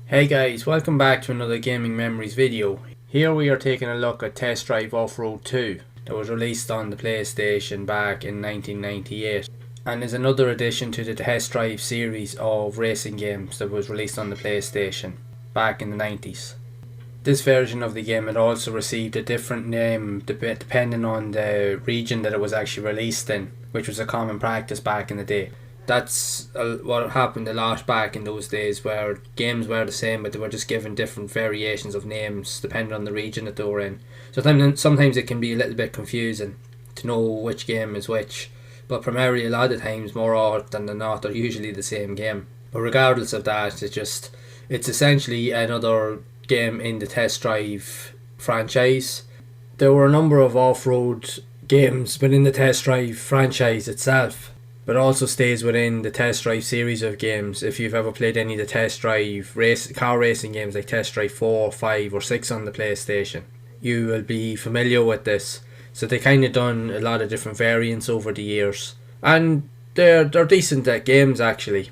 Hey guys, welcome back to another Gaming Memories video. Here we are taking a look at Test Drive Off-Road 2 that was released on the PlayStation back in 1998 and is another addition to the Test Drive series of racing games that was released on the PlayStation back in the 90s. This version of the game had also received a different name depending on the region that it was actually released in, which was a common practice back in the day. That's what happened a lot back in those days, where games were the same but they were just given different variations of names depending on the region that they were in. So sometimes it can be a little bit confusing to know which game is which, but primarily a lot of times, more often than not, they're usually the same game. But regardless of that, it's essentially another game in the Test Drive franchise. There were a number of off-road games within the Test Drive franchise itself, but also stays within the Test Drive series of games. If you've ever played any of the Test Drive car racing games like Test Drive 4, 5 or 6 on the PlayStation, you will be familiar with this. So they kind of done a lot of different variants over the years, and they're decent at games actually.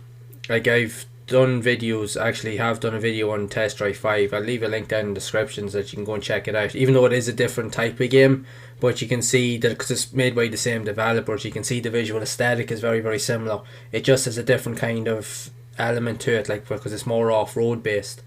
Like I've done videos, actually have done a video on Test Drive 5. I'll leave a link down in the description so that you can go and check it out, even though it is a different type of game. But you can see that because it's made by the same developers, you can see the visual aesthetic is very, very similar. It just has a different kind of element to it, like because it's more off-road based.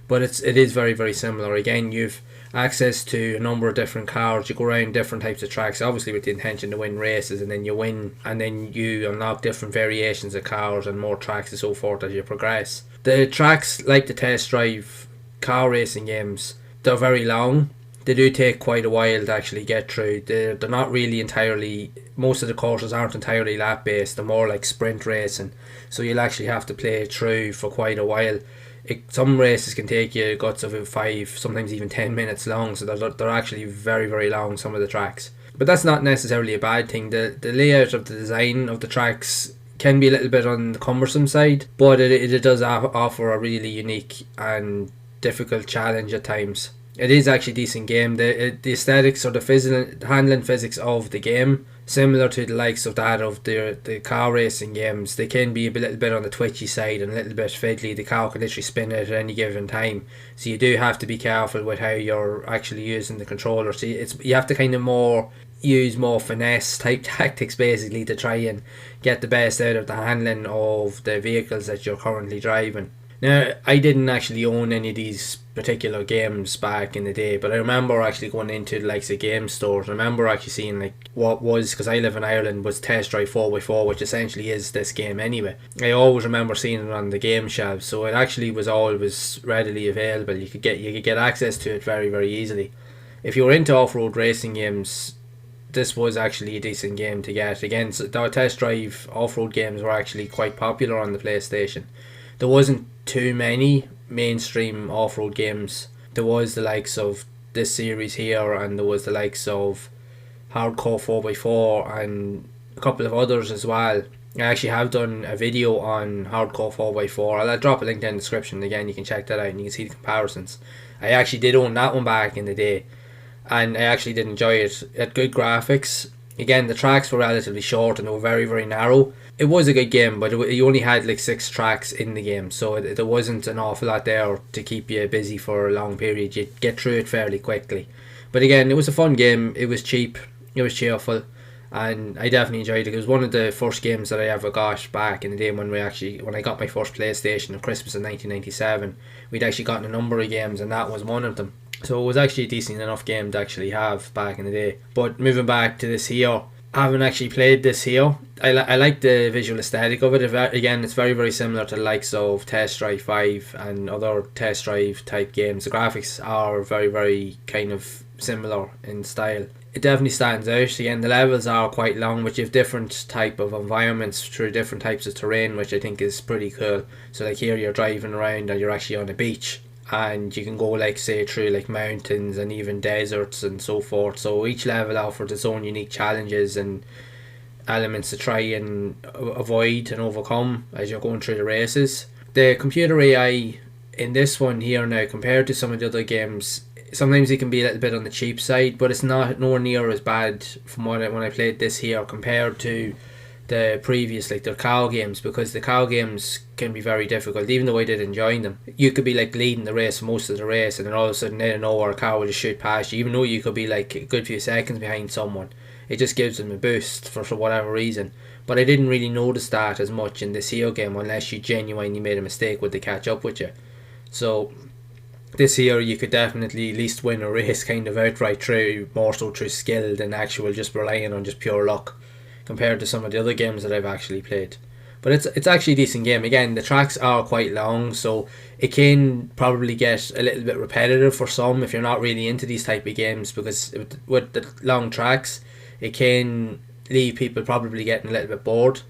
But it is very, very similar. Again, you've access to a number of different cars. You go around different types of tracks, obviously with the intention to win races, and then you win, and then you unlock different variations of cars and more tracks and so forth as you progress. The tracks, like the Test Drive car racing games, they're very long. They do take quite a while to actually get through. They're not really entirely, most of the courses aren't entirely lap based, they're more like sprint racing, so you'll actually have to play it through for quite a while. Some races can take you guts of 5, sometimes even 10 minutes long, so they're actually very, very long, some of the tracks. But that's not necessarily a bad thing. The layout of the design of the tracks can be a little bit on the cumbersome side, but it does offer a really unique and difficult challenge at times. It is actually a decent game. The aesthetics or the handling physics of the game, similar to the likes of that of the car racing games, they can be a little bit on the twitchy side and a little bit fiddly. The car can literally spin at any given time, so you do have to be careful with how you're actually using the controller. So you have to kind of use more finesse type tactics basically to try and get the best out of the handling of the vehicles that you're currently driving. Now, I didn't actually own any of these particular games back in the day, but I remember actually going into the likes of game stores. I remember actually seeing like what was, because I live in Ireland, was Test Drive 4x4, which essentially is this game anyway. I always remember seeing it on the game shelves, so it actually was always readily available. You could get access to it very, very easily. If you were into off-road racing games, this was actually a decent game to get. Again, so the Test Drive off-road games were actually quite popular on the PlayStation. There wasn't too many mainstream off-road games. There was the likes of this series here, and there was the likes of Hardcore 4x4 and a couple of others as well. I actually have done a video on Hardcore 4x4. I'll drop a link down in the description. Again, you can check that out and you can see the comparisons. I actually did own that one back in the day, and I actually did enjoy it. It had good graphics. Again, the tracks were relatively short and they were very, very narrow. It was a good game, but you only had like 6 tracks in the game, so there wasn't an awful lot there to keep you busy for a long period. You'd get through it fairly quickly. But again, it was a fun game. It was cheap, it was cheerful, and I definitely enjoyed it. It was one of the first games that I ever got back in the day when I got my first PlayStation on Christmas in 1997. We'd actually gotten a number of games, and that was one of them. So it was actually a decent enough game to actually have back in the day. But moving back to this here, I haven't actually played this here. I like the visual aesthetic of it. Again, it's very, very similar to the likes of Test Drive 5 and other Test Drive type games. The graphics are very, very kind of similar in style. It definitely stands out. Again, the levels are quite long, which you have different type of environments through different types of terrain, which I think is pretty cool. So like here you're driving around and you're actually on a beach, and you can go like say through like mountains and even deserts and so forth. So each level offers its own unique challenges and elements to try and avoid and overcome as you're going through the races. The computer AI in this one here now, compared to some of the other games, sometimes it can be a little bit on the cheap side, but it's not nowhere near as bad from when I played this here compared to the previous, like the cow games, because the cow games can be very difficult. Even though I did enjoy them, you could be like leading the race for most of the race, and then all of a sudden out of nowhere a cow will just shoot past you, even though you could be like a good few seconds behind someone. It just gives them a boost for whatever reason. But I didn't really notice that as much in the CO game unless you genuinely made a mistake with they catch up with you. So this here, you could definitely at least win a race kind of outright through, more so through skill than actual just relying on just pure luck, compared to some of the other games that I've actually played. But it's actually a decent game. Again, the tracks are quite long, so it can probably get a little bit repetitive for some if you're not really into these type of games, because with the long tracks, it can leave people probably getting a little bit bored.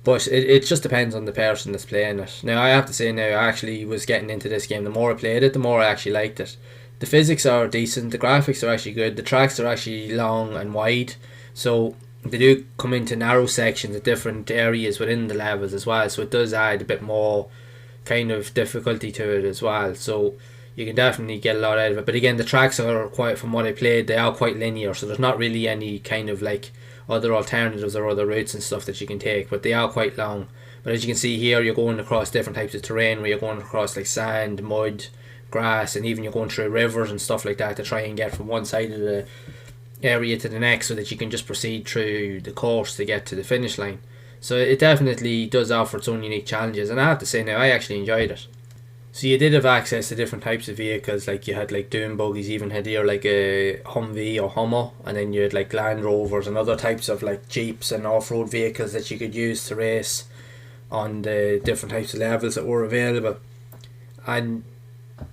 But it just depends on the person that's playing it. Now, I have to say now, I actually was getting into this game. The more I played it, the more I actually liked it. The physics are decent, the graphics are actually good, the tracks are actually long and wide, so they do come into narrow sections at different areas within the levels as well, so it does add a bit more kind of difficulty to it as well, so you can definitely get a lot out of it. But again, the tracks are quite, from what I played, they are quite linear, so there's not really any kind of like other alternatives or other routes and stuff that you can take, but they are quite long. But as you can see here, you're going across different types of terrain, where you're going across like sand, mud, grass, and even you're going through rivers and stuff like that to try and get from one side of the area to the next, so that you can just proceed through the course to get to the finish line. So it definitely does offer its own unique challenges, and I have to say now, I actually enjoyed it. So you did have access to different types of vehicles, like you had like dune buggies, even had here like a Humvee or Hummer, and then you had like Land Rovers and other types of like Jeeps and off-road vehicles that you could use to race on the different types of levels that were available. And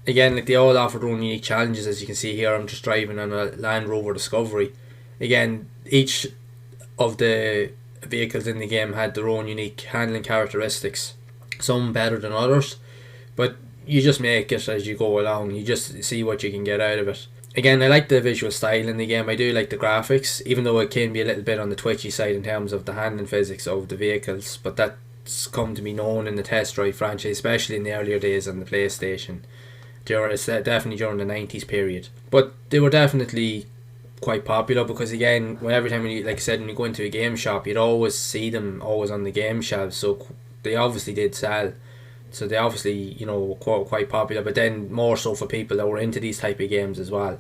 again, like they all offered their own unique challenges. As you can see here, I'm just driving on a Land Rover Discovery. Again, each of the vehicles in the game had their own unique handling characteristics, some better than others, but you just make it as you go along. You just see what you can get out of it. Again, I like the visual style in the game. I do like the graphics, even though it can be a little bit on the twitchy side in terms of the handling physics of the vehicles, but that's come to be known in the Test Drive franchise, especially in the earlier days on the PlayStation. It's definitely during the 90s period. But they were definitely quite popular, because again, every time you, like I said, when you go into a game shop, you'd always see them always on the game shelves, so they obviously did sell. So they obviously, you know, were quite popular, but then more so for people that were into these type of games as well.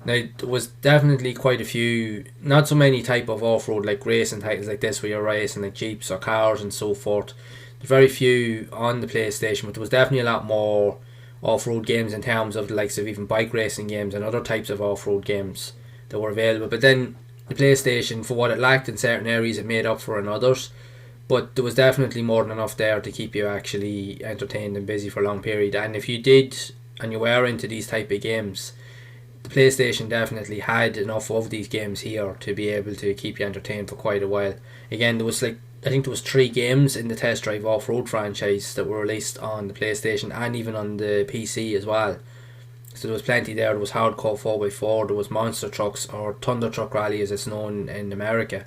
Now, there was definitely quite a few, not so many type of off-road like racing titles like this, where you're racing like jeeps or cars and so forth. There's very few on the PlayStation, but there was definitely a lot more off-road games in terms of the likes of even bike racing games and other types of off-road games that were available. But then the PlayStation, for what it lacked in certain areas, it made up for in others. But there was definitely more than enough there to keep you actually entertained and busy for a long period. And if you did, and you were into these type of games, the PlayStation definitely had enough of these games here to be able to keep you entertained for quite a while. Again, there was like, I think there was 3 games in the Test Drive Off-Road franchise that were released on the PlayStation and even on the PC as well. So there was plenty there. There was Hardcore 4x4, there was Monster Trucks, or Thunder Truck Rally as it's known in America.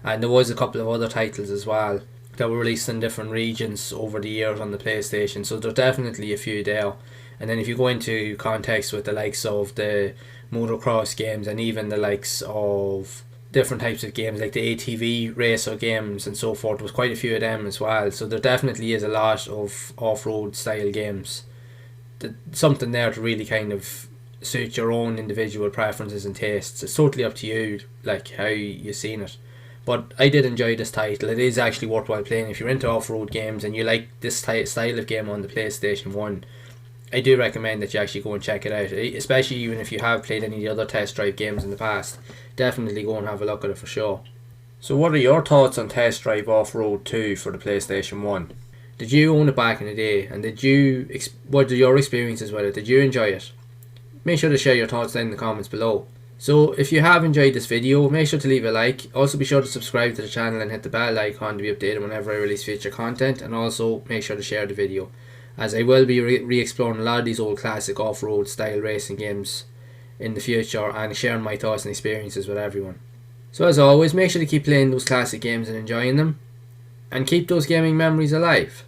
And there was a couple of other titles as well that were released in different regions over the years on the PlayStation. So there's definitely a few there. And then if you go into context with the likes of the motocross games and even the likes of different types of games like the ATV racer games and so forth, there was quite a few of them as well. So there definitely is a lot of off-road style games. Something there to really kind of suit your own individual preferences and tastes. It's totally up to you, like how you've seen it. But I did enjoy this title. It is actually worthwhile playing if you're into off-road games and you like this style of game on the PlayStation 1. I do recommend that you actually go and check it out, especially even if you have played any of the other Test Drive games in the past. Definitely go and have a look at it for sure. So what are your thoughts on Test Drive Off-Road 2 for the PlayStation 1? Did you own it back in the day, and what are your experiences with it? Did you enjoy it? Make sure to share your thoughts down in the comments below. So if you have enjoyed this video, make sure to leave a like. Also be sure to subscribe to the channel and hit the bell icon to be updated whenever I release future content, and also make sure to share the video, as I will be re-exploring a lot of these old classic off-road style racing games in the future and sharing my thoughts and experiences with everyone. So as always, make sure to keep playing those classic games and enjoying them, and keep those gaming memories alive.